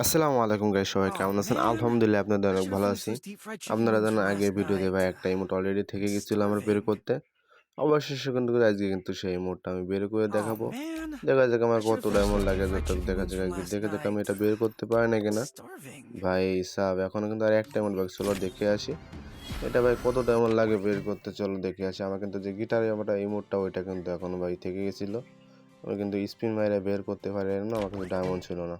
আসসালামু আলাইকুম গাইস, সবাই Oh কেমন আছেন? man, আলহামদুলিল্লাহ আপনাদের I অনেক should have ভালো finished আছি। those deep fried chicken আপনারা wings জানেন from আগের last ভিডিওতে ভাই night. একটা ইমোট অলরেডি থেকে I'm গেছিল আমার বের starving. করতে। অবশেষে কিন্তু আজকে কিন্তু সেই ইমোটটা আমি বের করে Oh দেখাবো। man, দেখা যাক আমার I should কত have finished diamond those deep লাগে, fried যত chicken দেখা wings যাক from আজকে last দেখা যাক আমি night. এটা বের করতে পারি না I'm কিনা। starving. ভাই সাব এখনো কিন্তু আর একটা ইমোট বাকি, চলো দেখে আসি। এটা ভাই কত ডায়মন্ড লাগে বের করতে, চলো দেখে আসি। আমার কিন্তু যে গিটারে আমার ইমোটটা ওইটা কিন্তু এখনো ভাই থেকে গেছিল। আমি কিন্তু স্পিন মাইরে বের করতে পারি না, আমার কিন্তু ডায়মন্ড ছিল না।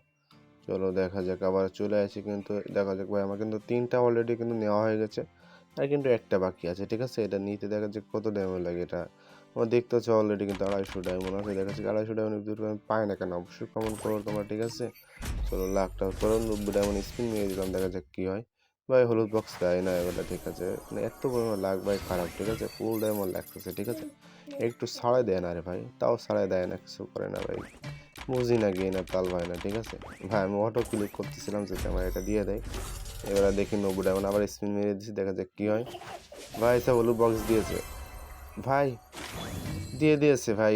চলো দেখা যাক, আবার চলে আসি। কিন্তু দেখা যাক ভাই আমার কিন্তু ৩টা অলরেডি কিন্তু নেওয়া হয়ে গেছে, আর কিন্তু একটা বাকি আছে। ঠিক আছে, এটা নিতে দেখা যাক কত ডায়মন্ড লাগে। এটা আমার দেখতে হচ্ছে অলরেডি কিন্তু ২৫০ ডায়মন্ড আছে। দেখা যাক ২৫০ ডায়মন্ডের ভিতরে আমি পাই না কেন, অবশ্যই কমেন্ট করো তোমরা। ঠিক আছে, চলো লাখটা করো, ৯০ ডায়মন্ড স্পিন মেরে দিলাম, দেখা যাক কী হয়। ভাই হলুদ বক্স দেয় না এগুলো। ঠিক আছে, মানে এত পরিমাণ লাখ ভাই খারাপ। ঠিক আছে, ফুল ডায়মন্ড লাগতেছে। ঠিক আছে, একটু ছাড়াই দেয় না রে ভাই, তাও ছাড়াই দেয় না, কিছু করে না ভাই। বুঝি না গেইনার তাল ভাই না। ঠিক আছে ভাই, আমি অটো ক্লিক করতেছিলাম যাতে আমার এটা দিয়ে দেয়। এবার দেখি ৯০ ডায়মন্ড, আবার স্পিন মেরে দিচ্ছি, দেখা যাক কী হয়। ভাই সব হলুদ বক্স দিয়েছে ভাই, দিয়ে দিয়েছে ভাই।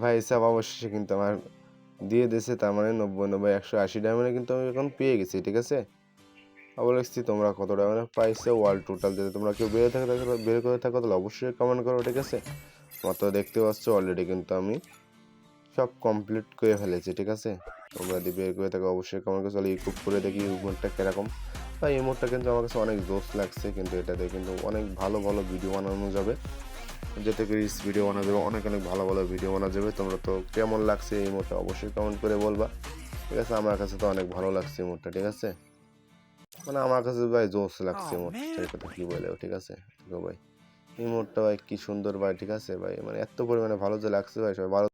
ভাই সাহেব অবশেষে কিন্তু আমার দিয়ে দিয়েছে, তার মানে ৯০ ১৮০ ডায়মন্ডে কিন্তু আমি এখন পেয়ে গেছি। ঠিক আছে, আবার লিখছি তোমরা কত ডায়মন্ডে পাইছো ওয়ার্ল্ড টোটাল। যদি তোমরা কেউ বের করে থাকো তাহলে অবশ্যই কমেন্ট করো। ঠিক আছে, আমার তো দেখতে পাচ্ছ অলরেডি কিন্তু আমি সব কমপ্লিট করে ফেলেছি। ঠিক আছে, তোমরা যদি বের করে থাকো অবশ্যই কমেন্ট করে। চলো ইকুইপ করে দেখি ইমোটটা কিরকম। তাই ইমোটটা কিন্তু আমার কাছে অনেক জোস লাগছে, কিন্তু এটাতে কিন্তু অনেক ভালো ভালো ভিডিও বানানো যাবে, যাতে করে ভিডিও বানানো যাবে, অনেক অনেক ভালো ভালো ভিডিও বানানো যাবে। তোমরা তো কেমন লাগছে এই ইমোটটা অবশ্যই কমেন্ট করে বলবা। ঠিক আছে, আমার কাছে তো অনেক ভালো লাগছে ইমোটটা। ঠিক আছে, মানে আমার কাছে ভাই জোস লাগছে Oh ইমোটটা, man. এই কথা কি বলে। ঠিক আছে, ঠিক ভাই, ইমোটটা ভাই কি সুন্দর ভাই। ঠিক আছে ভাই, মানে এত পরিমাণে ভালো যে লাগছে ভাই, সবাই ভালো